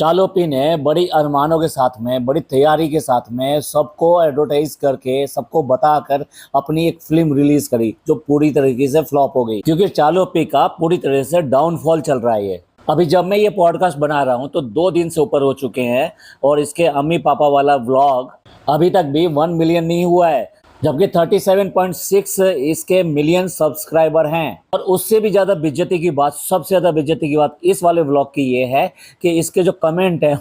चालोपी ने बड़ी अरमानों के साथ में, बड़ी तैयारी के साथ में सबको एडवर्टाइज करके, सबको बताकर अपनी एक फिल्म रिलीज करी जो पूरी तरीके से फ्लॉप हो गई, क्योंकि चालोपी का पूरी तरह से डाउनफॉल चल रहा है। ये अभी जब मैं ये पॉडकास्ट बना रहा हूँ तो 2 दिन से ऊपर हो चुके हैं और इसके अम्मी पापा वाला व्लॉग अभी तक भी 1 मिलियन नहीं हुआ है, जबकि 37.6 इसके मिलियन सब्सक्राइबर हैं। और उससे भी ज़्यादा बेइज्जती की बात, सबसे ज़्यादा बेइज्जती की बात इस वाले व्लॉग की ये है कि इसके जो कमेंट हैं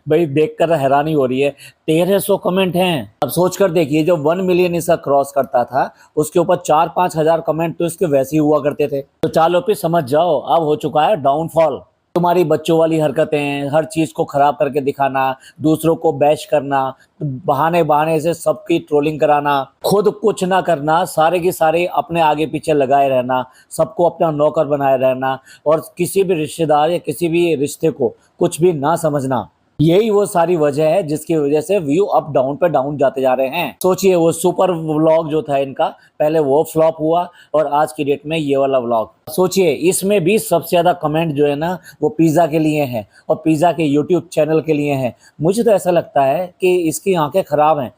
भाई देखकर हैरानी हो रही है। 1300 कमेंट हैं। अब सोच कर देखिए, जो 1 मिलियन इसका क्रॉस करता था उसके ऊपर 4-5 हजार कमेंट तो इसके वैसे ही हुआ करते थे। तो चालो पे समझ जाओ, अब हो चुका है डाउनफॉल। तुम्हारी बच्चों वाली हरकतें, हर चीज को खराब करके दिखाना, दूसरों को बैश करना, बहाने बहाने से सबकी ट्रोलिंग कराना, खुद कुछ ना करना, सारे के सारे अपने आगे पीछे लगाए रहना, सबको अपना नौकर बनाए रहना और किसी भी रिश्तेदार या किसी भी रिश्ते को कुछ भी ना समझना, यही वो सारी वजह है जिसकी वजह से व्यू अप डाउन पे डाउन जाते जा रहे हैं। सोचिए, वो सुपर व्लॉग जो था इनका, पहले वो फ्लॉप हुआ और आज की डेट में ये वाला व्लॉग। सोचिए, इसमें भी सबसे ज्यादा कमेंट जो है ना वो पिज्जा के लिए हैं और पिज्जा के यूट्यूब चैनल के लिए हैं। मुझे तो ऐसा लगता है कि इसकी आंखें खराब हैं।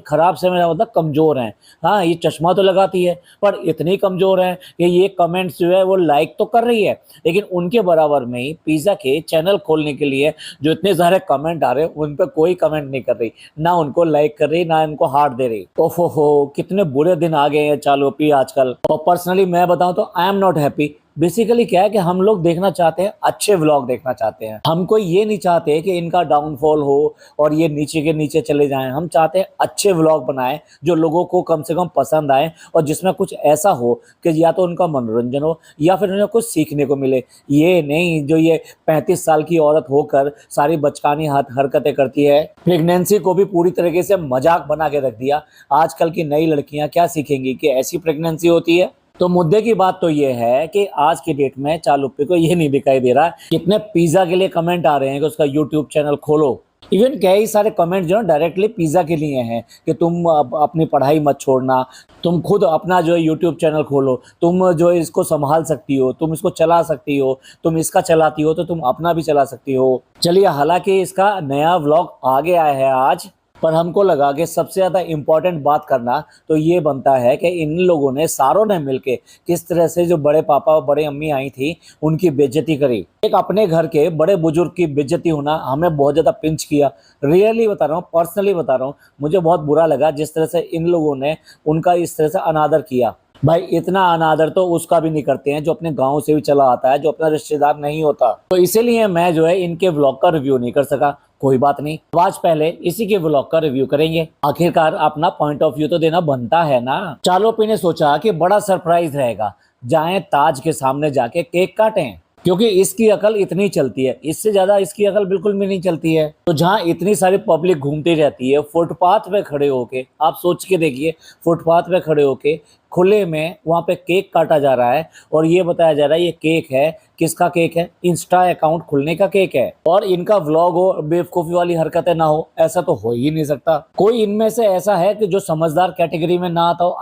खराब से मेरा मतलब कमज़ोर हैं। हाँ, ये चश्मा तो लगाती है पर इतनी कमज़ोर है कि ये कमेंट्स जो है वो लाइक तो कर रही है, लेकिन उनके बराबर में ही पिज़्ज़ा के चैनल खोलने के लिए जो इतने सारे कमेंट आ रहे हैं उन पर कोई कमेंट नहीं कर रही, ना उनको लाइक कर रही, ना इनको हार्ट दे रही। ओफो हो, कितने बुरे दिन आ गए हैं चालोपी आजकल। और पर्सनली मैं बताऊं तो I am not happy. Basically क्या है कि हम लोग देखना चाहते हैं, अच्छे व्लॉग देखना चाहते हैं। हमको ये नहीं चाहते कि इनका डाउनफॉल हो और ये नीचे के नीचे चले जाएं। हम चाहते हैं अच्छे व्लॉग बनाएं जो लोगों को कम से कम पसंद आए और जिसमें कुछ ऐसा हो कि या तो उनका मनोरंजन हो या फिर उन्हें कुछ सीखने को मिले। ये नहीं जो ये 35 साल की औरत होकर सारी बचकानी हरकतें करती है। प्रेगनेंसी को भी पूरी तरीके से मजाक बना के रख दिया। आजकल की नई लड़कियां क्या सीखेंगी कि ऐसी प्रेगनेंसी होती है। तो मुद्दे की बात तो ये है कि आज की डेट में चालुप्य को ये नहीं दिखाई दे रहा कितने पिज्जा के लिए कमेंट आ रहे हैं कि उसका यूट्यूब चैनल खोलो। इवन कई सारे कमेंट जो है डायरेक्टली पिज्जा के लिए हैं कि तुम अपनी पढ़ाई मत छोड़ना, तुम खुद अपना जो है यूट्यूब चैनल खोलो, तुम जो है इसको संभाल सकती हो, तुम इसको चला सकती हो, तुम इसका चलाती हो तो तुम अपना भी चला सकती हो। चलिए, हालांकि इसका नया व्लॉग आ गया है आज, पर हमको लगा कि सबसे ज़्यादा इम्पोर्टेंट बात करना तो ये बनता है कि इन लोगों ने, सारों ने मिलके किस तरह से जो बड़े पापा और बड़े अम्मी आई थी उनकी बेइज्जती करी। एक अपने घर के बड़े बुजुर्ग की बेइज्जती होना हमें बहुत ज़्यादा पिंच किया। रियली बता रहा हूँ, पर्सनली बता रहा हूँ, मुझे बहुत बुरा लगा जिस तरह से इन लोगों ने उनका इस तरह से अनादर किया। भाई, इतना अनादर तो उसका भी नहीं करते हैं जो अपने गांव से भी चला आता है, जो अपना रिश्तेदार नहीं होता। तो इसीलिए मैं जो है इनके व्लॉग का रिव्यू नहीं कर सका। कोई बात नहीं, आज पहले इसी के व्लॉग का रिव्यू करेंगे। आखिरकार अपना पॉइंट ऑफ व्यू तो देना बनता है ना। चालोपी ने सोचा कि बड़ा सरप्राइज रहेगा, जाएं ताज के सामने जाके केक काटें, क्योंकि इसकी अकल इतनी चलती है, इससे ज्यादा इसकी अकल बिल्कुल भी नहीं चलती है। तो जहाँ इतनी सारी पब्लिक घूमती रहती है, फुटपाथ पे खड़े होके, आप सोच के देखिए, फुटपाथ पे खड़े होके खुले में वहाँ पे केक काटा जा रहा है और ये बताया जा रहा है ये केक है, किसका केक है? इंस्टा अकाउंट खुलने का केक है। और इनका व्लॉग हो, बेवकूफी वाली हरकतें ना हो, ऐसा तो हो ही नहीं सकता। कोई इनमें से ऐसा है कि जो समझदार कैटेगरी में ना आता हो?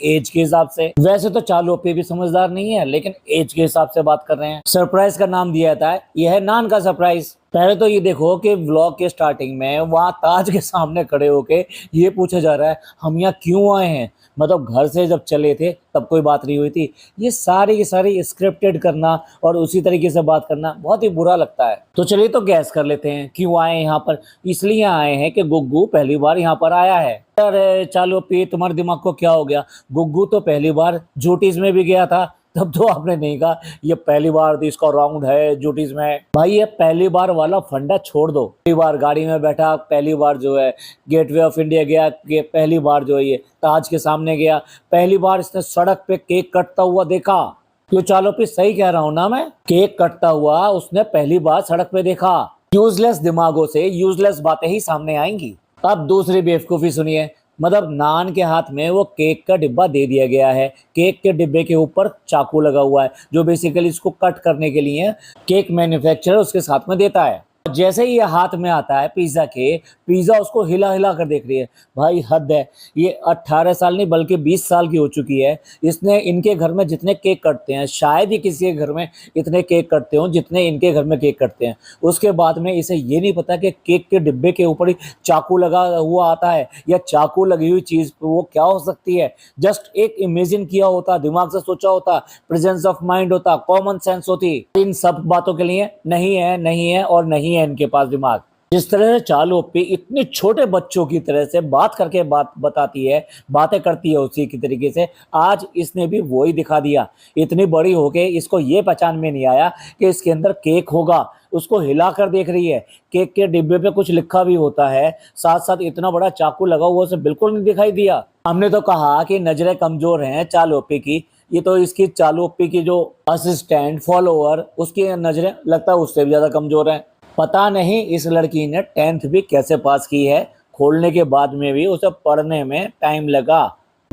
एज के हिसाब से। वैसे तो चालोपी भी समझदार नहीं है, लेकिन एज के हिसाब से बात कर रहे हैं। सरप्राइज का नाम दिया जाता है, यह है नान का सरप्राइज। पहले तो ये देखो कि व्लॉग के स्टार्टिंग में वहाँ ताज के सामने खड़े होके ये पूछा जा रहा है हम यहाँ क्यों आए हैं। मतलब घर से जब चले थे तब कोई बात नहीं हुई थी। ये सारी की सारी स्क्रिप्टेड करना और उसी तरीके से बात करना बहुत ही बुरा लगता है। तो चलिए, तो गैस कर लेते हैं क्यों आए यहाँ पर। इसलिए आए हैं कि गुग्गू पहली बार यहाँ पर आया है। अरे चालोपी, तुम्हारे दिमाग को क्या हो गया? गुग्गू तो पहली बार जूटीज में भी गया था, तब तो आपने नहीं कहा ये पहली बार इसका राउंड है जूटीज में। भाई, ये पहली बार वाला फंडा छोड़ दो। पहली बार गाड़ी में बैठा, पहली बार जो है गेटवे ऑफ इंडिया गया, पहली बार जो है ये ताज के सामने गया, पहली बार इसने सड़क पे केक कटता हुआ देखा। क्यों चालोपी, सही कह रहा हूं ना मैं? केक कटता हुआ उसने पहली बार सड़क पे देखा। यूजलेस दिमागों से यूजलेस बातें ही सामने आएंगी। अब दूसरी बेवकूफी सुनिए। मतलब नान के हाथ में वो केक का डिब्बा दे दिया गया है, केक के डिब्बे के ऊपर चाकू लगा हुआ है जो बेसिकली इसको कट करने के लिए केक मैन्युफैक्चरर उसके साथ में देता है। जैसे ही ये हाथ में आता है पिज्जा के, पिज्जा उसको हिला हिला कर देख रही है। भाई हद है, ये 18 साल नहीं बल्कि 20 साल की हो चुकी है। इसने इनके घर में जितने केक कटते हैं, शायद ही किसी के घर में इतने केक कटते हों जितने इनके घर में केक कटते हैं। उसके बाद में इसे ये नहीं पता कि केक के डिब्बे के ऊपर ही चाकू लगा हुआ आता है, या चाकू लगी हुई चीज वो क्या हो सकती है। जस्ट एक इमेजिन किया होता, दिमाग से सोचा होता, प्रेजेंस ऑफ माइंड होता, कॉमन सेंस होती। इन सब बातों के लिए नहीं है, नहीं है और नहीं है इनके पास दिमाग। जिस तरह से चालू अप्पी इतने छोटे बच्चों की तरह से बात करके बात बताती है, बातें करती है उसी की तरीके से, आज इसने भी वही दिखा दिया। इतनी बड़ी होके इसको ये पहचान में नहीं आया कि इसके अंदर केक होगा। उसको हिला कर देख रही है। केक के डिब्बे पे कुछ लिखा भी होता है, साथ साथ इतना बड़ा चाकू लगा हुआ उसे बिल्कुल नहीं दिखाई दिया। हमने तो कहा कि नजरें कमजोर हैं चालू अप्पी की, ये तो इसकी चालू अप्पी की जो असिस्टेंट फॉलोअर उसकी नजरें लगता है उससे भी ज्यादा कमजोर हैं। पता नहीं इस लड़की ने 10th भी कैसे पास की है, खोलने के बाद में भी उसे पढ़ने में टाइम लगा।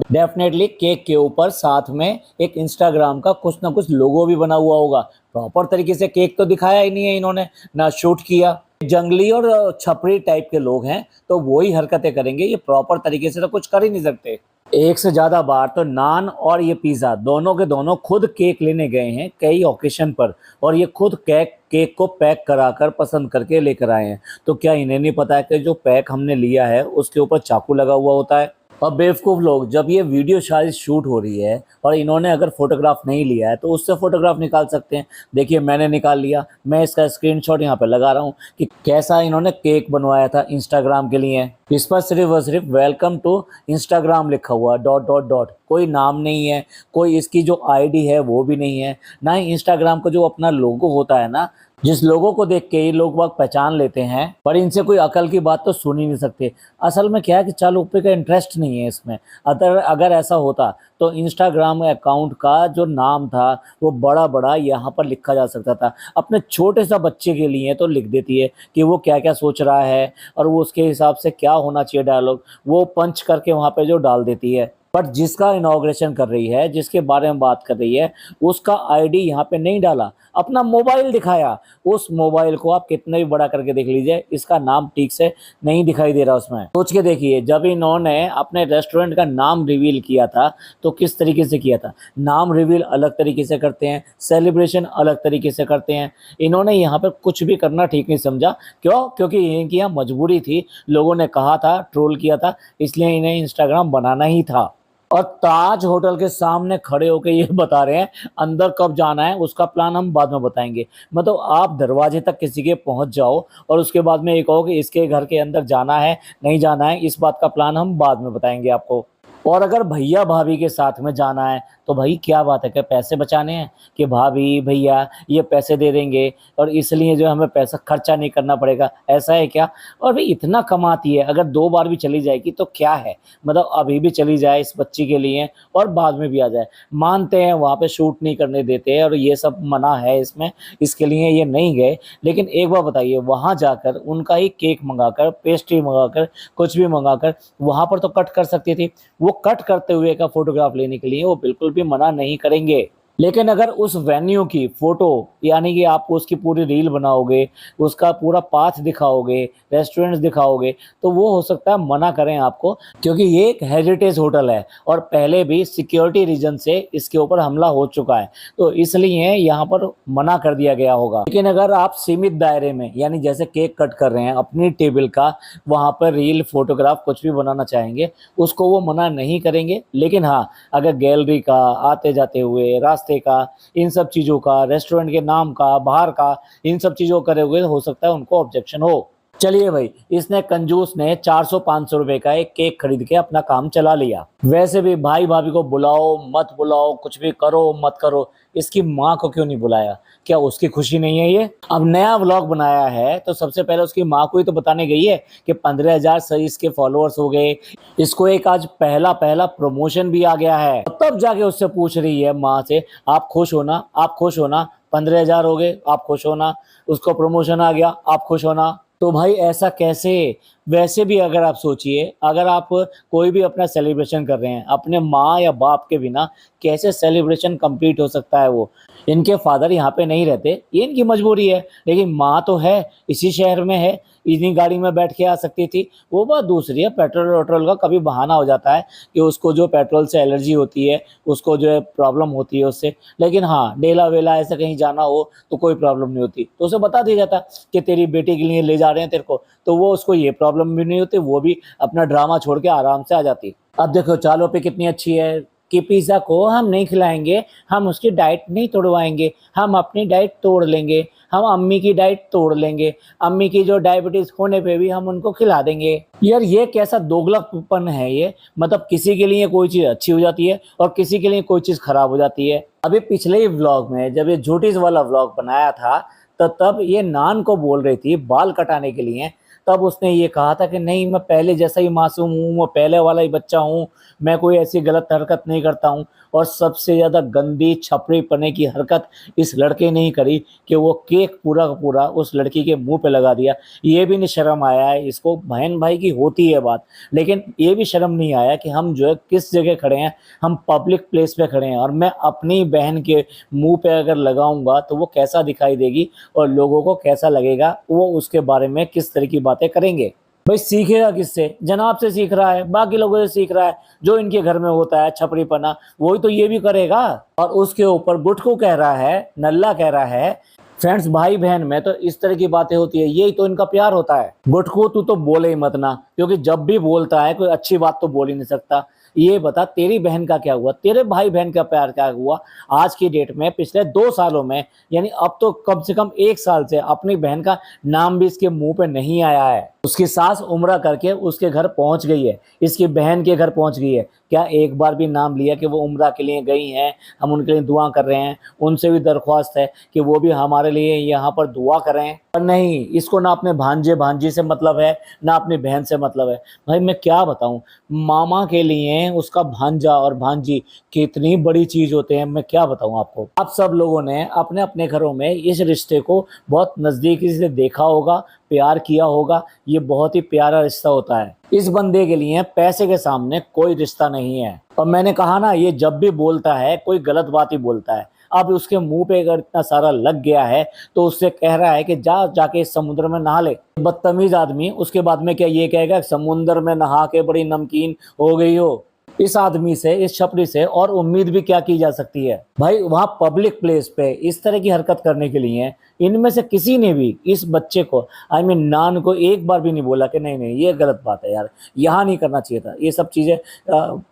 डेफिनेटली केक के ऊपर साथ में एक इंस्टाग्राम का कुछ ना कुछ लोगो भी बना हुआ होगा। प्रॉपर तरीके से केक तो दिखाया ही नहीं है इन्होंने, ना शूट किया। जंगली और छपरी टाइप के लोग हैं तो वही हरकतें करेंगे, ये प्रॉपर तरीके से तो कुछ कर ही नहीं सकते। एक से ज्यादा बार तो नान और ये पिज्जा दोनों के दोनों खुद केक लेने गए हैं कई ओकेशन पर, और ये खुद केक को पैक कराकर पसंद करके लेकर आए हैं। तो क्या इन्हें नहीं पता है कि जो पैक हमने लिया है उसके ऊपर चाकू लगा हुआ होता है। और बेवकूफ़ लोग, जब ये वीडियो शायद शूट हो रही है और इन्होंने अगर फोटोग्राफ नहीं लिया है तो उससे फोटोग्राफ निकाल सकते हैं। देखिए मैंने निकाल लिया, मैं इसका स्क्रीनशॉट यहाँ पे लगा रहा हूँ कि कैसा इन्होंने केक बनवाया था इंस्टाग्राम के लिए। इस पर सिर्फ और सिर्फ वेलकम टू इंस्टाग्राम लिखा हुआ डॉट डॉट डॉट, कोई नाम नहीं है, कोई इसकी जो आईडी है वो भी नहीं है, ना ही इंस्टाग्राम का जो अपना लोगो होता है ना, जिस लोगों को देख के ये लोग बाग पहचान लेते हैं। पर इनसे कोई अकल की बात तो सुन ही नहीं सकते। असल में क्या है कि चालू अप्पी का इंटरेस्ट नहीं है इसमें। अगर ऐसा होता तो इंस्टाग्राम अकाउंट का जो नाम था वो बड़ा बड़ा यहाँ पर लिखा जा सकता था। अपने छोटे सा बच्चे के लिए तो लिख देती है कि वो क्या क्या सोच रहा है और वो उसके हिसाब से क्या होना चाहिए डायलॉग, वो पंच करके वहाँ पे जो डाल देती है। बट जिसका इनॉग्रेशन कर रही है, जिसके बारे में बात कर रही है, उसका आईडी यहाँ पे नहीं डाला, अपना मोबाइल दिखाया। उस मोबाइल को आप कितने भी बड़ा करके देख लीजिए, इसका नाम ठीक से नहीं दिखाई दे रहा उसमें। सोच के देखिए, जब इन्होंने अपने रेस्टोरेंट का नाम रिवील किया था तो किस तरीके से किया था। नाम रिवील अलग तरीके से करते हैं, सेलिब्रेशन अलग तरीके से करते हैं। इन्होंने यहाँ पर कुछ भी करना ठीक नहीं समझा। क्यों? क्योंकि इनकी यहाँ मजबूरी थी, लोगों ने कहा था, ट्रोल किया था, इसलिए इन्हें इंस्टाग्राम बनाना ही था। और ताज होटल के सामने खड़े होकर ये बता रहे हैं अंदर कब जाना है, उसका प्लान हम बाद में बताएंगे। मतलब आप दरवाजे तक किसी के पहुंच जाओ और उसके बाद में ये कहो कि इसके घर के अंदर जाना है नहीं जाना है, इस बात का प्लान हम बाद में बताएंगे आपको। और अगर भैया भाभी के साथ में जाना है तो भाई क्या बात है, क्या पैसे बचाने हैं कि भाभी भैया ये पैसे दे देंगे और इसलिए जो हमें पैसा खर्चा नहीं करना पड़ेगा, ऐसा है क्या? और भाई इतना कमाती है, अगर 2 बार भी चली जाएगी तो क्या है, मतलब अभी भी चली जाए इस बच्ची के लिए और बाद में भी आ जाए। मानते हैं वहाँ पे शूट नहीं करने देते और ये सब मना है इसमें, इसके लिए ये नहीं गए। लेकिन एक बार बताइए, वहाँ जाकर उनका ही केक मंगाकर, पेस्ट्री मंगाकर, कुछ भी मंगाकर वहाँ पर तो कट कर सकती थी। वो कट करते हुए का फोटोग्राफ लेने के लिए वो बिल्कुल भी मना नहीं करेंगे। लेकिन अगर उस वेन्यू की फोटो, यानी कि आप उसकी पूरी रील बनाओगे, उसका पूरा पाथ दिखाओगे, रेस्टोरेंट्स दिखाओगे, तो वो हो सकता है मना करें आपको, क्योंकि ये एक हेरिटेज होटल है और पहले भी सिक्योरिटी रीजन से इसके ऊपर हमला हो चुका है, तो इसलिए यहाँ पर मना कर दिया गया होगा। लेकिन अगर आप सीमित दायरे में, यानी जैसे केक कट कर रहे हैं अपनी टेबल का, वहाँ पर रील फोटोग्राफ कुछ भी बनाना चाहेंगे, उसको वो मना नहीं करेंगे। लेकिन हाँ, अगर गैलरी का, आते जाते हुए रास्ते का, इन सब चीज़ों का, रेस्टोरेंट के नाम का, बाहर का, इन सब चीज़ों करे हुए हो सकता है उनको ऑब्जेक्शन हो। चलिए भाई, इसने कंजूस ने 400-500 रुपए का एक केक खरीद के अपना काम चला लिया। वैसे भी भाई भाभी को बुलाओ मत बुलाओ, कुछ भी करो मत करो, इसकी माँ को क्यों नहीं बुलाया? क्या उसकी खुशी नहीं है ये? अब नया व्लॉग बनाया है तो सबसे पहले उसकी माँ को ही तो बताने गई है कि 15,000 सही इसके फॉलोअर्स हो गए, इसको एक आज पहला प्रमोशन भी आ गया है। तब जाके उससे पूछ रही है माँ से, आप खुश हो ना, आप खुश हो ना, 15,000 हो गए, आप खुश हो ना, उसको प्रमोशन आ गया, आप खुश हो ना। तो भाई ऐसा कैसे? वैसे भी अगर आप सोचिए, अगर आप कोई भी अपना सेलिब्रेशन कर रहे हैं अपने माँ या बाप के बिना, कैसे सेलिब्रेशन कंप्लीट हो सकता है वो? इनके फादर यहाँ पे नहीं रहते, ये इनकी मजबूरी है, लेकिन माँ तो है, इसी शहर में है, इन्हीं गाड़ी में बैठ के आ सकती थी। वो बात दूसरी है, पेट्रोल वेट्रोल का कभी बहाना हो जाता है कि उसको जो पेट्रोल से एलर्जी होती है, उसको जो है प्रॉब्लम होती है उससे। लेकिन हाँ, डेला वेला ऐसे कहीं जाना हो तो कोई प्रॉब्लम नहीं होती, तो उसे बता दिया जाता कि तेरी बेटी के लिए ले जा रहे हैं तेरे को, तो वो उसको ये प्रॉब्लम भी नहीं होती, वो भी अपना ड्रामा छोड़ के आराम से आ जाती। अब देखो चालू पे कितनी अच्छी है कि पिज़्ज़ा को हम नहीं खिलाएँगे, हम उसकी डाइट नहीं तोड़वाएँगे, हम अपनी डाइट तोड़ लेंगे, हम अम्मी की डाइट तोड़ लेंगे, अम्मी की जो डायबिटीज़ होने पे भी हम उनको खिला देंगे। यार ये कैसा दोगलापन है ये? मतलब किसी के लिए कोई चीज़ अच्छी हो जाती है और किसी के लिए कोई चीज़ खराब हो जाती है। अभी पिछले ही व्लॉग में जब ये झूठीज़ वाला व्लॉग बनाया था, तब ये नान को बोल रही थी बाल कटाने के लिए, तब उसने ये कहा था कि नहीं मैं पहले जैसा ही मासूम हूँ, मैं पहले वाला ही बच्चा हूँ, मैं कोई ऐसी गलत हरकत नहीं करता हूँ। और सबसे ज़्यादा गंदी छपरीपने की हरकत इस लड़के ने ही करी कि वो केक पूरा का पूरा उस लड़की के मुँह पे लगा दिया। ये भी नहीं शर्म आया है इसको, बहन भाई की होती है बात, लेकिन ये भी शर्म नहीं आया कि हम जो है किस जगह खड़े हैं, हम पब्लिक प्लेस पे खड़े हैं और मैं अपनी बहन के मुँह पे अगर लगाऊँगा तो वो कैसा दिखाई देगी और लोगों को कैसा लगेगा, वो उसके बारे में किस तरह की बातें करेंगे। भाई सीखेगा किससे? जनाब से सीख रहा है, बाकी लोगों से सीख रहा है, जो इनके घर में होता है छपरीपना, वही तो ये भी करेगा। और उसके ऊपर गुटकू कह रहा है, नल्ला कह रहा है। फ्रेंड्स, भाई बहन में तो इस तरह की बातें होती है, यही तो इनका प्यार होता है। गुटकू तू तो बोले ही मत ना, क्योंकि जब भी बोलता है कोई अच्छी बात तो बोल ही नहीं सकता। ये बता तेरी बहन का क्या हुआ, तेरे भाई बहन का प्यार क्या हुआ आज की डेट में, पिछले 2 सालों में, यानी अब तो कम से कम 1 साल से अपनी बहन का नाम भी इसके मुंह पे नहीं आया है। उसकी सास उम्रा करके उसके घर पहुंच गई है, इसकी बहन के घर पहुंच गई है, क्या एक बार भी नाम लिया कि वो उम्रा के लिए गई हैं, हम उनके लिए दुआ कर रहे हैं, उनसे भी दरख्वास्त है कि वो भी हमारे लिए यहाँ पर दुआ करें? पर नहीं, इसको ना अपने भांजे भांजी से मतलब है, ना अपनी बहन से मतलब है। भाई मैं क्या बताऊं, मामा के लिए उसका भांजा और भांजी कितनी बड़ी चीज होते हैं, मैं क्या बताऊं आपको। आप सब लोगों ने अपने अपने घरों में इस रिश्ते को बहुत नजदीकी से देखा होगा, प्यार किया होगा, ये बहुत ही प्यारा रिश्ता होता है। इस बंदे के लिए पैसे के सामने कोई रिश्ता नहीं है। और मैंने कहा ना, ये जब भी बोलता है कोई गलत बात ही बोलता है। अब उसके मुंह पे अगर इतना सारा लग गया है तो उससे कह रहा है कि जा जाके इस समुद्र में नहा ले। बदतमीज आदमी उसके बाद में क्या ये कहेगा समुद्र में नहा के बड़ी नमकीन हो गई हो? इस आदमी से, इस छपरी से और उम्मीद भी क्या की जा सकती है? भाई वहां पब्लिक प्लेस पे इस तरह की हरकत करने के लिए इनमें से किसी ने भी इस बच्चे को, आई मीन नान को, एक बार भी नहीं बोला कि नहीं नहीं ये गलत बात है यार, यहाँ नहीं करना चाहिए था ये सब चीजें,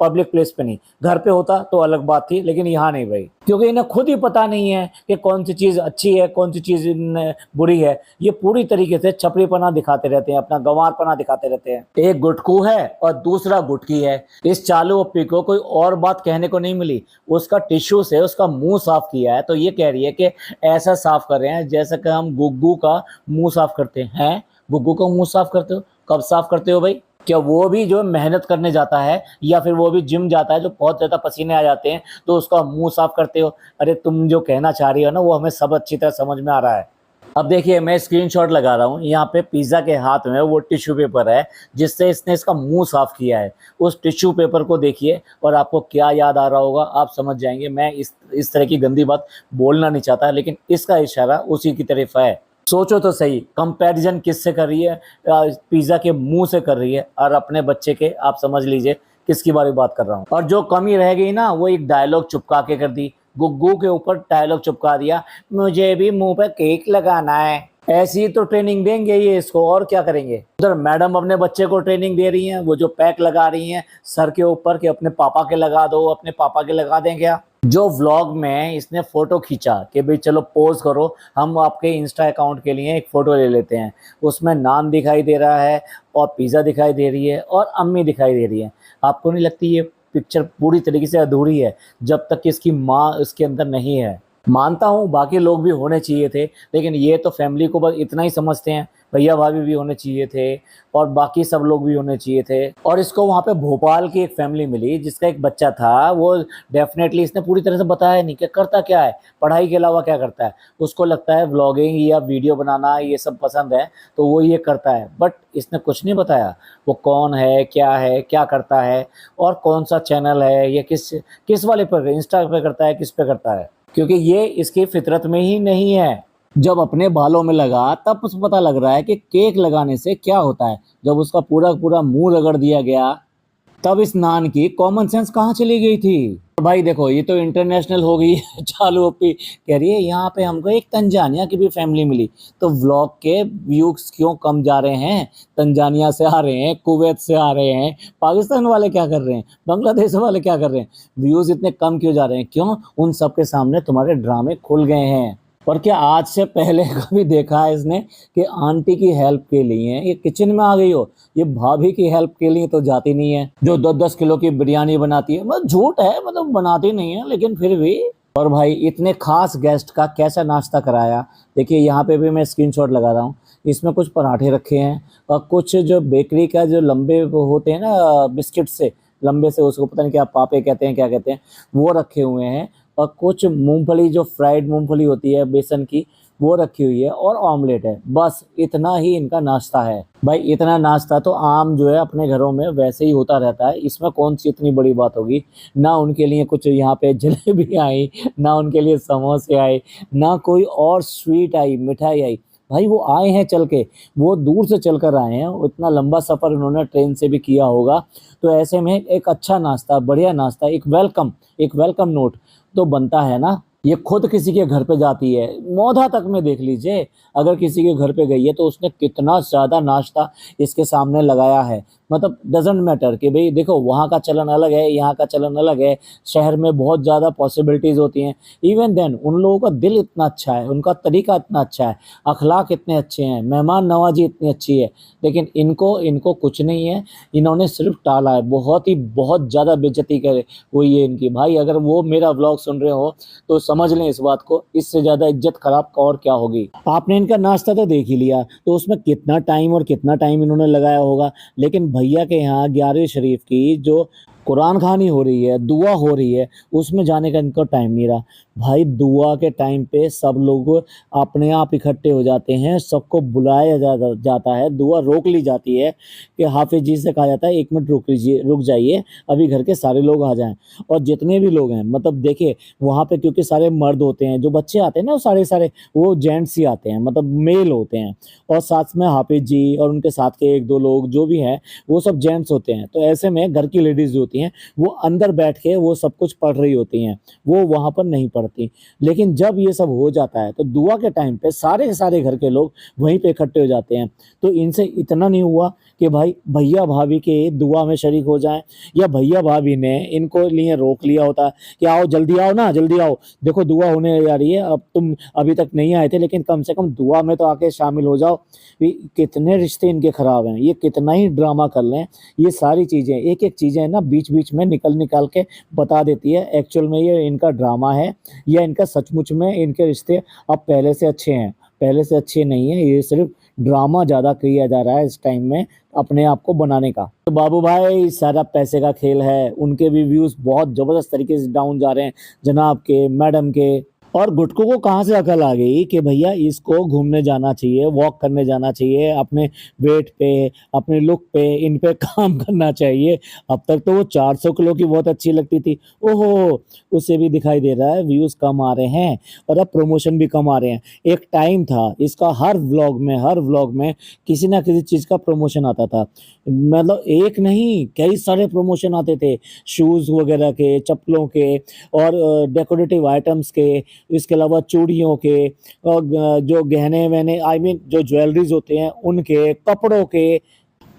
पब्लिक प्लेस पे नहीं। घर पे होता तो अलग बात थी, लेकिन यहाँ नहीं भाई, क्योंकि इन्हें खुद ही पता नहीं है कि कौन सी चीज अच्छी है, कौन सी चीज बुरी है। ये पूरी तरीके से छपरीपना दिखाते रहते हैं, अपना गंवारपना दिखाते रहते हैं। एक गुटकू है और दूसरा गुटकी है। इस चालू ओप्पी को कोई और बात कहने को नहीं मिली, उसका टिश्यू से उसका मुंह साफ किया है, तो ये कह रही है कि ऐसा साफ कर रहे हैं जैसा कि हम गुग्गू का मुंह साफ करते हैं। गुग्गू का मुंह साफ करते हो? कब साफ करते हो भाई? क्या वो भी जो मेहनत करने जाता है या फिर वो भी जिम जाता है, जो बहुत ज़्यादा पसीने आ जाते हैं, तो उसका मुंह साफ करते हो? अरे तुम जो कहना चाह रही हो ना, वो हमें सब अच्छी तरह समझ में आ रहा है। अब देखिए मैं स्क्रीनशॉट लगा रहा हूँ, यहाँ पे पिज़्ज़ा के हाथ में वो टिश्यू पेपर है जिससे इसने इसका मुंह साफ किया है। उस टिश्यू पेपर को देखिए और आपको क्या याद आ रहा होगा आप समझ जाएंगे। मैं इस तरह की गंदी बात बोलना नहीं चाहता, लेकिन इसका इशारा उसी की तरफ है। सोचो तो सही, कंपैरिजन किससे कर रही है? पिज़्ज़ा के मुंह से कर रही है, और अपने बच्चे के आप समझ लीजिए किसकी बारे बात कर रहा हूँ। और जो कमी रह गई ना, वो एक डायलॉग चिपका के कर दी, गुग्गू के ऊपर डायलॉग चिपका दिया, मुझे भी मुंह पे केक लगाना है। ऐसी तो ट्रेनिंग देंगे ये इसको, और क्या करेंगे। उधर मैडम अपने बच्चे को ट्रेनिंग दे रही हैं, वो जो पैक लगा रही हैं सर के ऊपर कि अपने पापा के लगा दो, अपने पापा के लगा दें क्या। जो व्लॉग में इसने फोटो खींचा कि भाई चलो पोज करो, हम आपके इंस्टा अकाउंट के लिए एक फ़ोटो ले लेते हैं, उसमें नान दिखाई दे रहा है और पिज़्ज़ा दिखाई दे रही है और अम्मी दिखाई दे रही है। आपको नहीं लगती ये पिक्चर पूरी तरीके से अधूरी है जब तक कि इसकी माँ इसके अंदर नहीं है? मानता हूँ बाकी लोग भी होने चाहिए थे, लेकिन ये तो फैमिली को बस इतना ही समझते हैं, भैया भाभी भी होने चाहिए थे और बाकी सब लोग भी होने चाहिए थे। और इसको वहाँ पे भोपाल की एक फैमिली मिली जिसका एक बच्चा था, वो डेफिनेटली इसने पूरी तरह से बताया नहीं कि करता क्या है, पढ़ाई के अलावा क्या करता है। उसको लगता है व्लॉगिंग या वीडियो बनाना ये सब पसंद है तो वो ये करता है, बट इसने कुछ नहीं बताया वो कौन है, क्या करता है और कौन सा चैनल है, ये किस वाले पर, इंस्टा पे करता है, किस पे करता है। क्योंकि ये इसकी फितरत में ही नहीं है। जब अपने बालों में लगा तब उसे पता लग रहा है कि केक लगाने से क्या होता है। जब उसका पूरा पूरा मुंह रगड़ दिया गया तब इस नान की कॉमन सेंस कहाँ चली गई थी। भाई देखो ये तो इंटरनेशनल हो गई चालू ओपी कह रही है यहाँ पे हमको एक तंजानिया की भी फैमिली मिली। तो व्लॉग के व्यूज क्यों कम जा रहे हैं? तंजानिया से आ रहे हैं, कुवैत से आ रहे हैं, पाकिस्तान वाले क्या कर रहे हैं, बांग्लादेश वाले क्या कर रहे हैं? व्यूज इतने कम क्यों जा रहे हैं? क्यों? उन सबके सामने तुम्हारे ड्रामे खुल गए हैं। और क्या आज से पहले कभी देखा है इसने कि आंटी की हेल्प के लिए ये किचन में आ गई हो? ये भाभी की हेल्प के लिए तो जाती नहीं है, जो 10-10 किलो की बिरयानी बनाती है। मतलब झूठ है, मतलब बनाती नहीं है लेकिन फिर भी। और भाई इतने खास गेस्ट का कैसा नाश्ता कराया। देखिए यहाँ पे भी मैं स्क्रीनशॉट लगा रहा हूँ। इसमें कुछ पराठे रखे हैं और कुछ जो बेकरी का जो लंबे वो होते हैं ना बिस्किट से, लंबे से, उसको पता नहीं क्या पापे कहते हैं क्या कहते हैं, वो रखे हुए हैं। और कुछ मूंगफली जो फ्राइड मूंगफली होती है बेसन की, वो रखी हुई है और ऑमलेट है। बस इतना ही इनका नाश्ता है। भाई इतना नाश्ता तो आम जो है अपने घरों में वैसे ही होता रहता है, इसमें कौन सी इतनी बड़ी बात होगी। ना उनके लिए कुछ यहाँ पे जलेबी आई, ना उनके लिए समोसे आए, ना कोई और स्वीट आई, मिठाई आई। भाई वो आए हैं चल के, वो दूर से चल कर आए हैं, इतना लंबा सफ़र उन्होंने ट्रेन से भी किया होगा। तो ऐसे में एक अच्छा नाश्ता, बढ़िया नाश्ता, एक वेलकम नोट तो बनता है ना। ये खुद किसी के घर पे जाती है, मौधा तक में देख लीजिए, अगर किसी के घर पे गई है तो उसने कितना ज़्यादा नाश्ता इसके सामने लगाया है। मतलब डजेंट मैटर कि भाई देखो वहाँ का चलन अलग है, यहाँ का चलन अलग है, शहर में बहुत ज़्यादा पॉसिबिलिटीज़ होती हैं। इवन देन उन लोगों का दिल इतना अच्छा है, उनका तरीका इतना अच्छा है, अखलाक इतने अच्छे हैं, मेहमान नवाजी इतनी अच्छी है। लेकिन इनको इनको कुछ नहीं है, इन्होंने सिर्फ टाला है। बहुत ज़्यादा बेइज्जती करे हुई है इनकी। भाई अगर वो मेरा व्लॉग सुन रहे हो तो समझ लें इस बात को, इससे ज़्यादा इज्जत खराब और क्या होगी। आपने इनका नाश्ता तो देख ही लिया, तो उसमें कितना टाइम इन्होंने लगाया होगा। लेकिन भैया के यहाँ 11वीं शरीफ की जो कुरान खानी हो रही है, दुआ हो रही है, उसमें जाने का इनको टाइम नहीं रहा। भाई दुआ के टाइम पे सब लोग अपने आप इकट्ठे हो जाते हैं, सबको बुलाया जाता है, दुआ रोक ली जाती है कि हाफिज जी से कहा जाता है 1 मिनट रुक जाइए, अभी घर के सारे लोग आ जाएं। और जितने भी लोग हैं, मतलब देखिए वहाँ पे क्योंकि सारे मर्द होते हैं, जो बच्चे आते हैं ना वो सारे वो जेंट्स ही आते हैं, मतलब मेल होते हैं। और साथ में हाफिज जी और उनके साथ के 1-2 लोग जो भी हैं वो सब जेंट्स होते हैं। तो ऐसे में घर की लेडीज जो होती हैं वो अंदर बैठ के वो सब कुछ पढ़ रही होती हैं, वो वहाँ पर नहीं पढ़ती। लेकिन जब ये सब हो जाता है तो दुआ के टाइम पे सारे के सारे घर के लोग वहीं पे इकट्ठे हो जाते हैं। तो इनसे इतना नहीं हुआ कि भाई भैया भाभी के दुआ में शरीक हो जाएं, या भैया भाभी ने इनको लिए रोक लिया होता कि आओ जल्दी आओ ना, जल्दी आओ, देखो दुआ होने जा रही है, अब तुम अभी तक नहीं आए थे लेकिन कम से कम दुआ में तो आके शामिल हो जाओ। कितने रिश्ते इनके खराब हैं, ये कितना ही ड्रामा कर लें, ये सारी चीज़ें एक एक चीज़ें ना बीच बीच में निकाल के बता देती है एक्चुअल में ये इनका ड्रामा है या इनका सचमुच में इनके रिश्ते अब पहले से अच्छे हैं। पहले से अच्छे नहीं है, ये सिर्फ ड्रामा ज़्यादा किया जा रहा है इस टाइम में अपने आप को बनाने का। तो बाबू भाई सारा पैसे का खेल है, उनके भी व्यूज़ बहुत ज़बरदस्त तरीके से डाउन जा रहे हैं, जनाब के, मैडम के। और गुटकू को कहाँ से अकल आ गई कि भैया इसको घूमने जाना चाहिए, वॉक करने जाना चाहिए, अपने वेट पे, अपने लुक पे, इन पे काम करना चाहिए। अब तक तो वो 400 किलो की बहुत अच्छी लगती थी, ओहो उससे भी दिखाई दे रहा है व्यूज़ कम आ रहे हैं और अब प्रमोशन भी कम आ रहे हैं। एक टाइम था इसका हर व्लॉग में किसी ना किसी चीज़ का प्रमोशन आता था, मतलब एक नहीं कई सारे प्रमोशन आते थे, शूज़ वगैरह के, चप्पलों के और डेकोरेटिव आइटम्स के, इसके अलावा चूड़ियों के और जो गहने वहने आई मीन जो ज्वेलरीज होते हैं उनके, कपड़ों के,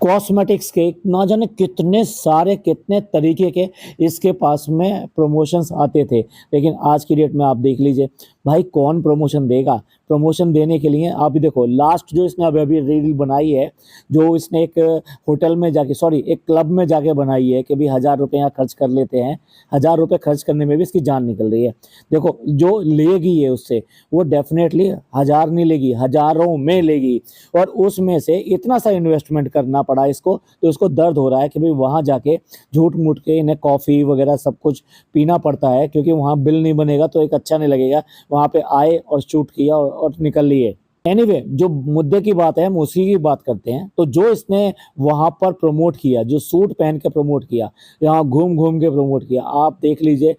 कॉस्मेटिक्स के, ना जाने कितने सारे कितने तरीके के इसके पास में प्रमोशंस आते थे। लेकिन आज की डेट में आप देख लीजिए भाई कौन प्रमोशन देगा। प्रमोशन देने के लिए आप भी देखो लास्ट जो इसने अभी रील बनाई है, जो इसने एक होटल में जाके एक क्लब में जाके बनाई है कि भाई 1000 रुपये यहाँ खर्च कर लेते हैं। 1000 रुपये खर्च करने में भी इसकी जान निकल रही है। देखो जो लेगी है उससे वो डेफिनेटली 1000 नहीं लेगी, हज़ारों में लेगी। और उसमें से इतना सा इन्वेस्टमेंट करना पड़ा इसको, तो उसको दर्द हो रहा है कि भाई वहाँ जाके झूठ मूठ के इन्हें कॉफ़ी वगैरह सब कुछ पीना पड़ता है, क्योंकि वहाँ बिल नहीं बनेगा तो एक अच्छा नहीं लगेगा। वहाँ पे आए और शूट किया और निकल लिए। एनीवे जो मुद्दे की बात है हम उसी की बात करते हैं। तो जो इसने वहां पर प्रमोट किया, जो सूट पहन के प्रमोट किया, यहाँ घूम घूम के प्रमोट किया, आप देख लीजिए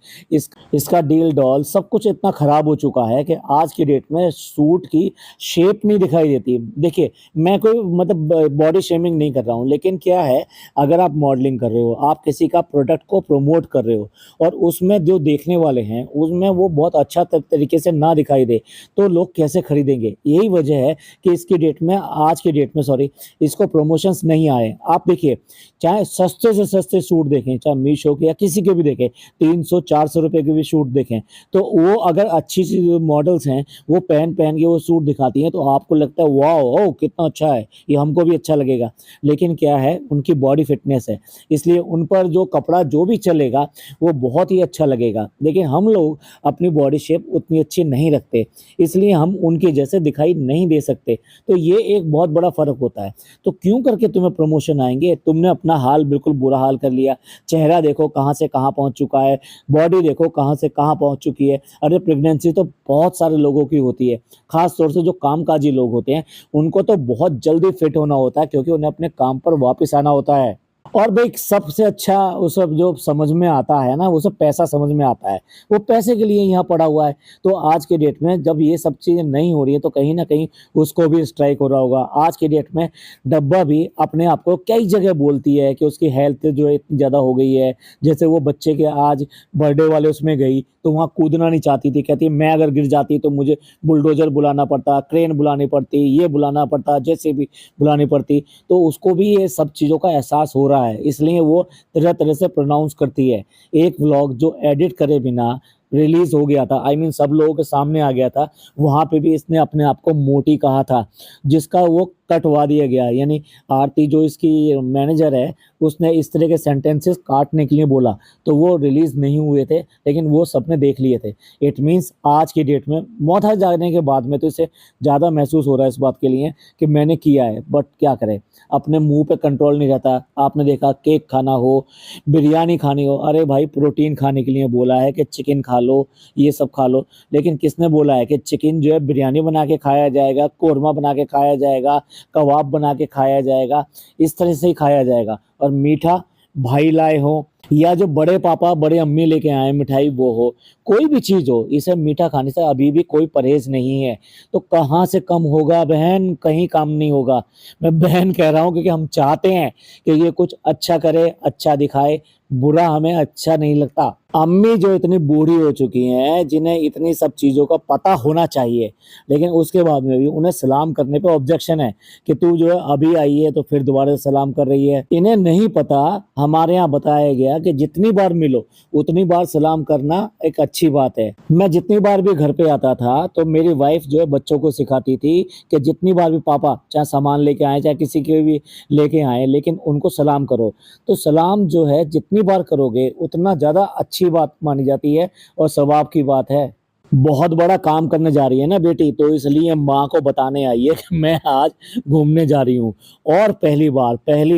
इसका डील डॉल सब कुछ इतना खराब हो चुका है कि आज की डेट में सूट की शेप नहीं दिखाई देती। देखिए मैं कोई मतलब बॉडी शेमिंग नहीं कर रहा हूँ, लेकिन क्या है, अगर आप मॉडलिंग कर रहे हो, आप किसी का प्रोडक्ट को प्रमोट कर रहे हो और उसमें जो देखने वाले हैं उसमें वो बहुत अच्छा तरीके से ना दिखाई दे, तो लोग कैसे खरीदेंगे? यही वजह है कि इसकी डेट में, आज की डेट में सॉरी, इसको प्रमोशंस नहीं आए। आप देखिए, चाहे सस्ते से सस्ते सूट देखें, चाहे मीशो के या किसी के भी देखें, 300-400 रुपए के भी सूट देखें, तो वो अगर अच्छी सी मॉडल्स हैं वो पहन पहन के वो सूट दिखाती हैं तो आपको लगता है वाह ओ कितना अच्छा है, ये हमको भी अच्छा लगेगा। लेकिन क्या है, उनकी बॉडी फिटनेस है, इसलिए उन पर जो कपड़ा जो भी चलेगा वो बहुत ही अच्छा लगेगा। लेकिन हम लोग अपनी बॉडी शेप उतनी अच्छी नहीं रखते, इसलिए हम उनके जैसे दिखाई नहीं दे सकते। तो ये एक बहुत बड़ा फ़र्क होता है। तो क्यों करके तुम्हें प्रमोशन आएँगे? तुमने अपना हाल बिल्कुल बुरा हाल कर लिया। चेहरा देखो कहाँ से कहाँ पहुँच चुका है, बॉडी देखो कहाँ से कहाँ पहुँच चुकी है। अरे प्रेगनेंसी तो बहुत सारे लोगों की होती है, ख़ास तौर से जो कामकाजी लोग होते हैं, उनको तो बहुत जल्दी फिट होना होता है क्योंकि उन्हें अपने काम पर वापस आना होता है। और भाई सबसे अच्छा वो सब जो समझ में आता है ना, वो सब पैसा समझ में आता है। वो पैसे के लिए यहाँ पड़ा हुआ है। तो आज के डेट में जब ये सब चीज़ें नहीं हो रही है तो कहीं न कहीं उसको भी स्ट्राइक हो रहा होगा। आज की डेट में डब्बा भी अपने आप को कई जगह बोलती है कि उसकी हेल्थ जो है इतनी ज़्यादा हो गई है। जैसे वो बच्चे के आज बर्थडे वाले उसमें गई तो वहाँ कूदना नहीं चाहती थी। कहती है मैं अगर गिर जाती तो मुझे बुलडोज़र बुलाना पड़ता, क्रेन बुलानी पड़ती, ये बुलाना पड़ता, जेसीबी बुलानी पड़ती। तो उसको भी ये सब चीज़ों का एहसास हो रहा है, इसलिए वो तरह-तरह से प्रोनाउंस करती है। एक व्लॉग जो एडिट करे बिना रिलीज़ हो गया था, आई मीन सब लोगों के सामने आ गया था, वहाँ पे भी इसने अपने आप को मोटी कहा था, जिसका वो कटवा दिया गया। यानी आरती जो इसकी मैनेजर है, उसने इस तरह के सेंटेंसेस काटने के लिए बोला, तो वो रिलीज़ नहीं हुए थे, लेकिन वो सबने देख लिए थे। इट मीन्स आज की डेट में मौत जाने के बाद में तो इसे ज़्यादा महसूस हो रहा है इस बात के लिए कि मैंने किया है, बट क्या करें, अपने मुँह पे कंट्रोल नहीं रहता। आपने देखा केक खाना हो, बिरयानी खानी हो, अरे भाई प्रोटीन खाने के लिए बोला है कि चिकन खा लो, ये सब खा लो, लेकिन किसने बोला है कि चिकन जो है बिरयानी बना के खाया जाएगा, कोरमा बना के खाया जाएगा, कबाब बना के खाया जाएगा, इस तरह से ही खाया जाएगा। और मीठा भाई लाए हो या जो बड़े पापा बड़े अम्मी लेके आए मिठाई वो हो, कोई भी चीज़ हो, इसे मीठा खाने से अभी भी कोई परहेज़ नहीं है। तो कहाँ से कम होगा बहन, कहीं कम नहीं होगा। मैं बहन कह रहा हूँ क्योंकि हम चाहते हैं कि ये कुछ अच्छा करे, अच्छा दिखाए, बुरा हमें अच्छा नहीं लगता। अम्मी जो इतनी बूढ़ी हो चुकी हैं, जिन्हें इतनी सब चीज़ों का पता होना चाहिए, लेकिन उसके बाद में भी उन्हें सलाम करने पे ऑब्जेक्शन है कि तू जो है अभी आई है तो फिर दोबारा से सलाम कर रही है। इन्हें नहीं पता, हमारे यहाँ बताया गया कि जितनी बार मिलो उतनी बार सलाम करना एक अच्छी बात है। मैं जितनी बार भी घर पे आता था तो मेरी वाइफ जो है बच्चों को सिखाती थी कि जितनी बार भी पापा चाहे सामान लेके आए, चाहे किसी के भी लेके आए, लेकिन उनको सलाम करो। तो सलाम जो है जितनी बार करोगे उतना ज़्यादा अच्छी बात मानी जाती है और सवाब की बात है। बहुत बड़ा काम करने जा रही है ना बेटी, तो इसलिए माँ को बताने आई है कि मैं आज घूमने जा रही हूँ और पहली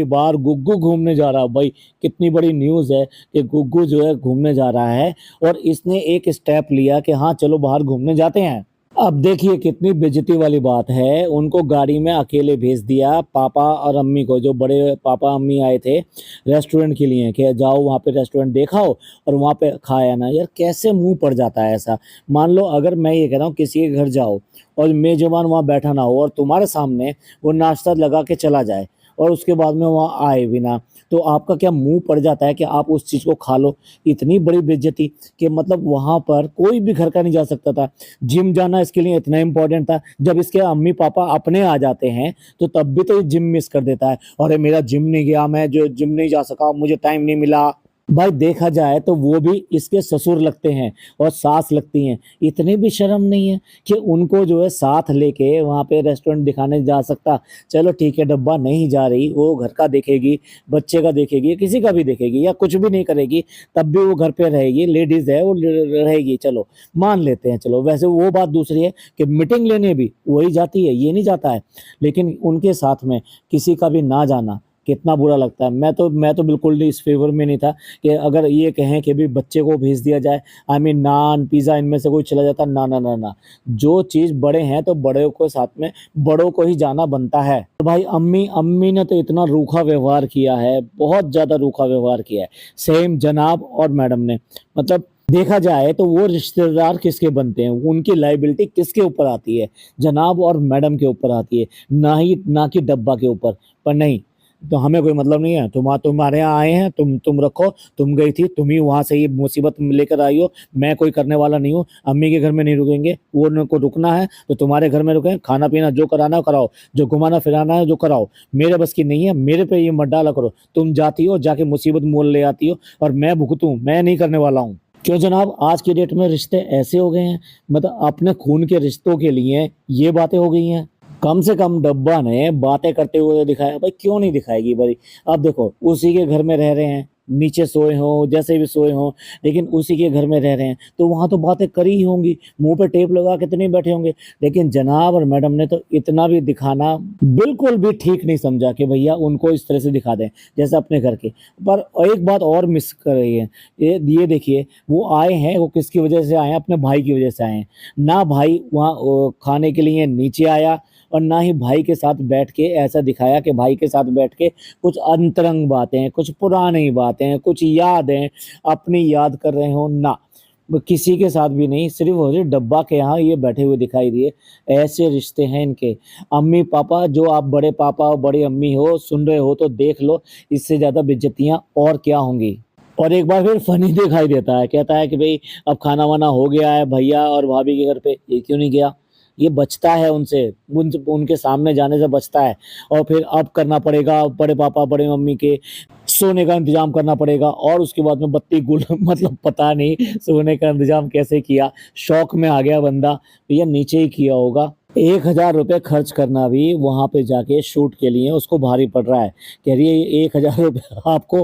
बार गुग्गू घूमने जा रहा है। भाई कितनी बड़ी न्यूज़ है कि गुग्गू जो है घूमने जा रहा है और इसने एक स्टेप लिया कि हाँ चलो बाहर घूमने जाते हैं। अब देखिए कितनी बेइज्जती वाली बात है, उनको गाड़ी में अकेले भेज दिया, पापा और अम्मी को, जो बड़े पापा अम्मी आए थे रेस्टोरेंट के लिए कि जाओ वहाँ पे रेस्टोरेंट देखाओ और वहाँ पे खाया ना। यार कैसे मुंह पड़ जाता है ऐसा। मान लो अगर मैं ये कह रहा हूँ किसी के घर जाओ और मेजबान वहाँ बैठा ना हो और तुम्हारे सामने वो नाश्ता लगा के चला जाए और उसके बाद में वहाँ आए भी ना, तो आपका क्या मुंह पड़ जाता है कि आप उस चीज़ को खा लो। इतनी बड़ी बेइज्जती कि मतलब वहाँ पर कोई भी घर का नहीं जा सकता था। जिम जाना इसके लिए इतना इम्पोर्टेंट था, जब इसके अम्मी पापा अपने आ जाते हैं तो तब भी तो ये जिम मिस कर देता है। अरे मेरा जिम नहीं गया, मैं जो जिम नहीं जा सका, मुझे टाइम नहीं मिला। भाई देखा जाए तो वो भी इसके ससुर लगते हैं और सास लगती हैं। इतनी भी शर्म नहीं है कि उनको जो है साथ लेके वहाँ पे रेस्टोरेंट दिखाने जा सकता। चलो ठीक है, डब्बा नहीं जा रही, वो घर का देखेगी, बच्चे का देखेगी, किसी का भी देखेगी या कुछ भी नहीं करेगी, तब भी वो घर पे रहेगी, लेडीज़ है वो रहेगी, चलो मान लेते हैं। चलो वैसे वो बात दूसरी है कि मीटिंग लेने भी वही जाती है, ये नहीं जाता है। लेकिन उनके साथ में किसी का भी ना जाना कितना बुरा लगता है। मैं तो बिल्कुल नहीं इस फेवर में नहीं था कि अगर ये कहें कि भी बच्चे को भेज दिया जाए, आई मीन नान पिज़्ज़ा इनमें से कोई चला जाता, ना ना ना ना। जो चीज़ बड़े हैं तो बड़े को साथ में बड़ों को ही जाना बनता है। तो भाई अम्मी अम्मी ने तो इतना रूखा व्यवहार किया है, बहुत ज़्यादा रूखा व्यवहार किया है। सेम जनाब और मैडम ने, मतलब देखा जाए तो वो रिश्तेदार किसके बनते हैं, उनकी लाइबिलिटी किसके ऊपर आती है, जनाब और मैडम के ऊपर आती है, ना कि डब्बा के ऊपर। पर नहीं, तो हमें कोई मतलब नहीं है, तुम्हारे यहाँ आए हैं, तुम रखो, तुम गई थी, तुम ही वहां से ये मुसीबत लेकर आई हो, मैं कोई करने वाला नहीं हूँ। अम्मी के घर में नहीं रुकेंगे, वो उनको रुकना है तो तुम्हारे घर में रुकें, खाना पीना जो कराना है कराओ, जो घुमाना फिराना है जो कराओ, मेरे बस की नहीं है, मेरे पे ये मत डाला करो। तुम जाती हो जाके मुसीबत मोल ले आती हो और मैं भुगतूं, मैं नहीं करने वाला हूँ। क्यों जनाब, आज की डेट में रिश्ते ऐसे हो गए हैं, मतलब अपने खून के रिश्तों के लिए ये बातें हो गई हैं। कम से कम डब्बा ने बातें करते हुए दिखाया, भाई क्यों नहीं दिखाएगी भाई। अब देखो उसी के घर में रह रहे हैं, नीचे सोए हो जैसे भी सोए हो, लेकिन उसी के घर में रह रहे हैं तो वहां तो बातें करी ही होंगी, मुंह पे टेप लगा के तो नहीं बैठे होंगे। लेकिन जनाब और मैडम ने तो इतना भी दिखाना बिल्कुल भी ठीक नहीं समझा कि भैया उनको इस तरह से दिखा दें जैसे अपने घर के। पर एक बात और मिस कर रही है, ये देखिए, वो आए हैं, वो किसकी वजह से आए हैं, अपने भाई की वजह से आए हैं। ना भाई वहाँ खाने के लिए नीचे आया और ना ही भाई के साथ बैठ के ऐसा दिखाया कि भाई के साथ बैठ के कुछ अंतरंग बातें, कुछ पुरानी बातें, कुछ यादें अपनी याद कर रहे हो, ना वो किसी के साथ भी नहीं, सिर्फ और सिर्फ डब्बा के यहाँ ये बैठे हुए दिखाई दिए। ऐसे रिश्ते हैं इनके। अम्मी पापा, जो आप बड़े पापा और बड़ी अम्मी हो, सुन रहे हो तो देख लो, इससे ज़्यादा बेइज्जतियाँ और क्या होंगी। और एक बार फिर फनी दिखाई देता है, कहता है कि भाई अब खाना वाना हो गया है भैया और भाभी के घर पे, ये क्यों नहीं गया। ये बचता है उनसे, उनके सामने जाने से बचता है। और फिर अब करना पड़ेगा बड़े पापा बड़े मम्मी के सोने का इंतजाम करना पड़ेगा, और उसके बाद में बत्ती गुल मतलब पता नहीं सोने का इंतजाम कैसे किया, शौक में आ गया बंदा, भैया नीचे ही किया होगा। 1,000 रुपये खर्च करना भी वहां पे जाके शूट के लिए उसको भारी पड़ रहा है। कह रही है 1,000 रुपये आपको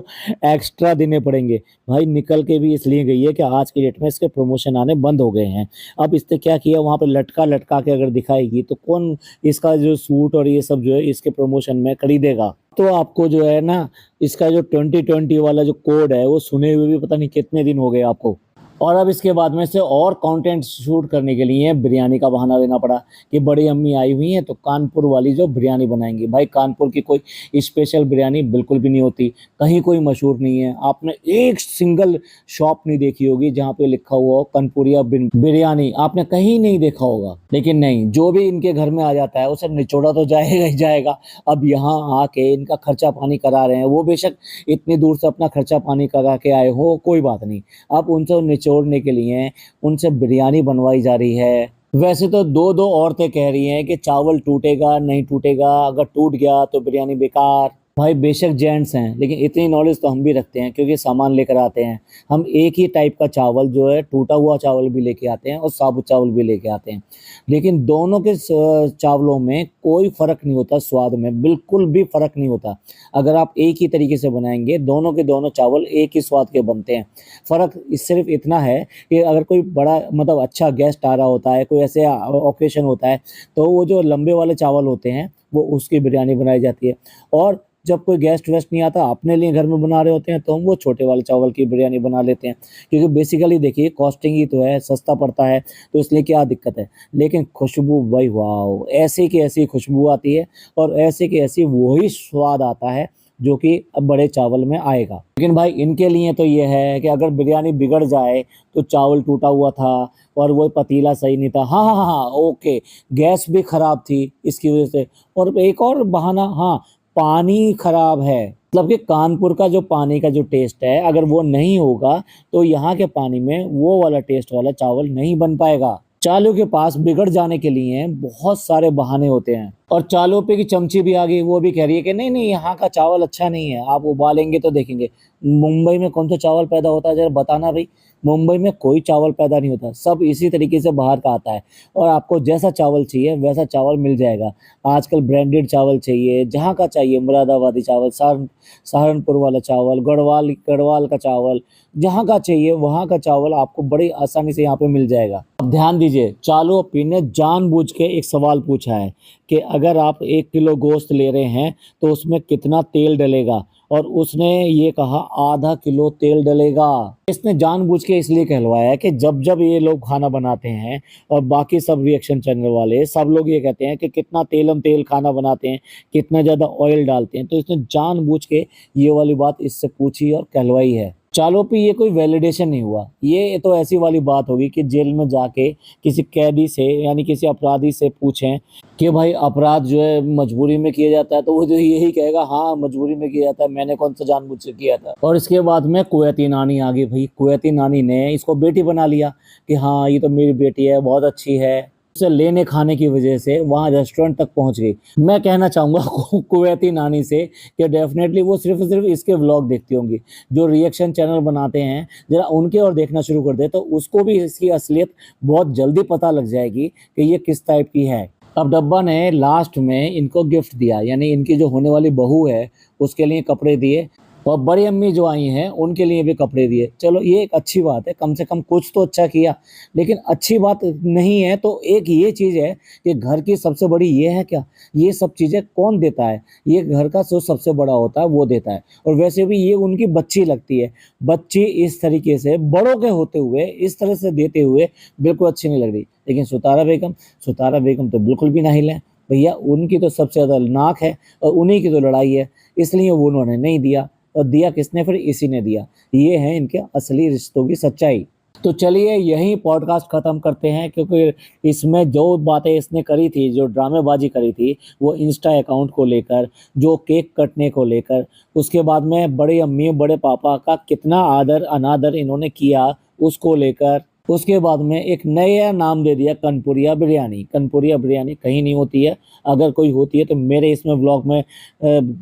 एक्स्ट्रा देने पड़ेंगे। भाई निकल के भी इसलिए गई है कि आज की डेट में इसके प्रमोशन आने बंद हो गए हैं। अब इसने क्या किया, वहां पे लटका लटका के अगर दिखाएगी तो कौन इसका जो सूट और ये सब जो है इसके प्रमोशन में खरीदेगा। तो आपको जो है ना, इसका जो 2020 वाला जो कोड है वो सुने हुए भी पता नहीं कितने दिन हो गए आपको। और अब इसके बाद में से और कंटेंट शूट करने के लिए बिरयानी का बहाना देना पड़ा कि बड़ी अम्मी आई हुई हैं तो कानपुर वाली जो बिरयानी बनाएंगी। भाई कानपुर की कोई स्पेशल बिरयानी बिल्कुल भी नहीं होती, कहीं कोई मशहूर नहीं है। आपने एक सिंगल शॉप नहीं देखी होगी जहाँ पे लिखा हुआ हो कानपुरिया बिरयानी, आपने कहीं नहीं देखा होगा। लेकिन नहीं, जो भी इनके घर में आ जाता है उसे निचोड़ा तो जाएगा ही जाएगा। अब यहाँ आके इनका खर्चा पानी करा रहे हैं, वो बेशक इतनी दूर से अपना खर्चा पानी करा के आए हो, कोई बात नहीं, अब उनसे निचोड़ने के लिए उनसे बिरयानी बनवाई जा रही है। वैसे तो दो दो औरतें कह रही हैं कि चावल टूटेगा नहीं टूटेगा, अगर टूट गया तो बिरयानी बेकार। भाई बेशक जेंट्स हैं लेकिन इतनी नॉलेज तो हम भी रखते हैं, क्योंकि सामान लेकर आते हैं हम। एक ही टाइप का चावल जो है, टूटा हुआ चावल भी लेके आते हैं और साबुत चावल भी लेके आते हैं, लेकिन दोनों के चावलों में कोई फ़र्क नहीं होता, स्वाद में बिल्कुल भी फ़र्क नहीं होता। अगर आप एक ही तरीके से बनाएंगे, दोनों के दोनों चावल एक ही स्वाद के बनते हैं। फ़र्क सिर्फ इतना है कि अगर कोई बड़ा मतलब अच्छा गेस्ट आ रहा होता है, कोई ऐसे ओकेशन होता है, तो वो जो लंबे वाले चावल होते हैं वो उसकी बिरयानी बनाई जाती है। और जब कोई गेस्ट वेस्ट नहीं आता, अपने लिए घर में बना रहे होते हैं, तो हम वो छोटे वाले चावल की बिरयानी बना लेते हैं, क्योंकि बेसिकली देखिए कॉस्टिंग ही तो है, सस्ता पड़ता है, तो इसलिए क्या दिक्कत है। लेकिन खुशबू भाई वाह, ऐसे की ऐसी खुशबू आती है और ऐसे की ऐसी वही स्वाद आता है जो कि अब बड़े चावल में आएगा। लेकिन भाई इनके लिए तो ये है कि अगर बिरयानी बिगड़ जाए तो चावल टूटा हुआ था और वो पतीला सही नहीं था, हाँ हाँ हाँ हाँ, ओके, गैस भी खराब थी इसकी वजह से, और एक और बहाना, हाँ पानी खराब है। मतलब कि कानपुर का जो पानी का जो टेस्ट है, अगर वो नहीं होगा तो यहाँ के पानी में वो वाला टेस्ट वाला चावल नहीं बन पाएगा। चालू के पास बिगड़ जाने के लिए बहुत सारे बहाने होते हैं। और चालू पे की चमची भी आ गई, वो भी कह रही है कि नहीं नहीं यहाँ का चावल अच्छा नहीं है, आप उबालेंगे तो देखेंगे। मुंबई में कौन सा चावल पैदा होता है जरा बताना भाई। मुंबई में कोई चावल पैदा नहीं होता, सब इसी तरीके से बाहर का आता है, और आपको जैसा चावल चाहिए वैसा चावल मिल जाएगा। आजकल ब्रांडेड चावल चाहिए, जहाँ का चाहिए, मुरादाबादी चावल, सहारनपुर वाला चावल, गढ़वाल का चावल, जहाँ का चाहिए वहाँ का चावल आपको बड़ी आसानी से यहाँ पे मिल जाएगा। अब ध्यान दीजिए, चालू अपी ने जानबूझ के एक सवाल पूछा है कि अगर आप 1 किलो गोश्त ले रहे हैं तो उसमें कितना तेल डलेगा, और उसने ये कहा आधा किलो तेल डलेगा। इसने जानबूझ के इसलिए कहलवाया है कि जब जब ये लोग खाना बनाते हैं और बाकी सब रिएक्शन चैनल वाले सब लोग ये कहते हैं कि कितना तेल खाना बनाते हैं, कितना ज़्यादा ऑयल डालते हैं, तो इसने जानबूझ के ये वाली बात इससे पूछी और कहलवाई है। चालो पे ये कोई वैलिडेशन नहीं हुआ, ये तो ऐसी वाली बात होगी कि जेल में जाके किसी कैदी से यानी किसी अपराधी से पूछें कि भाई अपराध जो है मजबूरी में किया जाता है, तो वो जो यही कहेगा हाँ मजबूरी में किया जाता है, मैंने कौन सा जानबूझ से किया था। और इसके बाद में कुवैती नानी आ गई। भाई कुवैती नानी ने इसको बेटी बना लिया कि हाँ ये तो मेरी बेटी है, बहुत अच्छी है। उसे लेने खाने की वजह से वहाँ रेस्टोरेंट तक पहुंच गई। मैं कहना चाहूँगा कुवैती नानी से कि डेफिनेटली वो सिर्फ इसके व्लॉग देखती होंगी। जो रिएक्शन चैनल बनाते हैं जरा उनके और देखना शुरू कर दे तो उसको भी इसकी असलियत बहुत जल्दी पता लग जाएगी कि ये किस टाइप की है। अब डब्बा ने लास्ट में इनको गिफ्ट दिया, यानी इनकी जो होने वाली बहू है उसके लिए कपड़े दिए, और बड़ी अम्मी जो आई हैं उनके लिए भी कपड़े दिए। चलो ये एक अच्छी बात है, कम से कम कुछ तो अच्छा किया। लेकिन अच्छी बात नहीं है तो एक ये चीज़ है कि घर की सबसे बड़ी ये है क्या, ये सब चीज़ें कौन देता है? ये घर का जो सबसे बड़ा होता है वो देता है। और वैसे भी ये उनकी बच्ची लगती है। बच्ची इस तरीके से बड़ों के होते हुए इस तरह से देते हुए बिल्कुल अच्छी नहीं लग रही। लेकिन सुतारा बेगम तो बिल्कुल भी नहीं लें भैया, उनकी तो सबसे ज़्यादा नाक है और उन्हीं की तो लड़ाई है, इसलिए वो उन्होंने नहीं दिया। और दिया किसने? फिर इसी ने दिया। ये है इनके असली रिश्तों की सच्चाई। तो चलिए यही पॉडकास्ट ख़त्म करते हैं, क्योंकि इसमें जो बातें इसने करी थी, जो ड्रामेबाजी करी थी, वो इंस्टा अकाउंट को लेकर, जो केक कटने को लेकर, उसके बाद में बड़ी अम्मी बड़े पापा का कितना आदर अनादर इन्होंने किया उसको लेकर, उसके बाद में एक नया नाम दे दिया कनपुरिया बिरयानी। कनपुरिया बिरयानी कहीं नहीं होती है, अगर कोई होती है तो मेरे इसमें व्लॉग में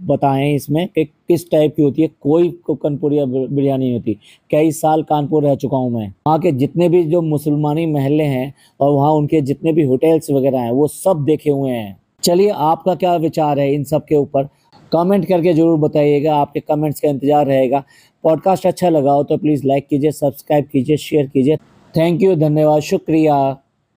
बताएं इसमें कि किस टाइप की होती है। कोई कनपुरिया बिरयानी नहीं होती। कई साल कानपुर रह चुका हूं मैं, वहाँ के जितने भी जो मुसलमानी महल्ले हैं और वहाँ उनके जितने भी होटल्स वगैरह हैं वो सब देखे हुए हैं। चलिए आपका क्या विचार है इन सब के ऊपर, कमेंट करके ज़रूर बताइएगा, आपके कमेंट्स का इंतज़ार रहेगा। पॉडकास्ट अच्छा लगा हो तो प्लीज़ लाइक कीजिए, सब्सक्राइब कीजिए, शेयर कीजिए। थैंक यू, धन्यवाद, शुक्रिया।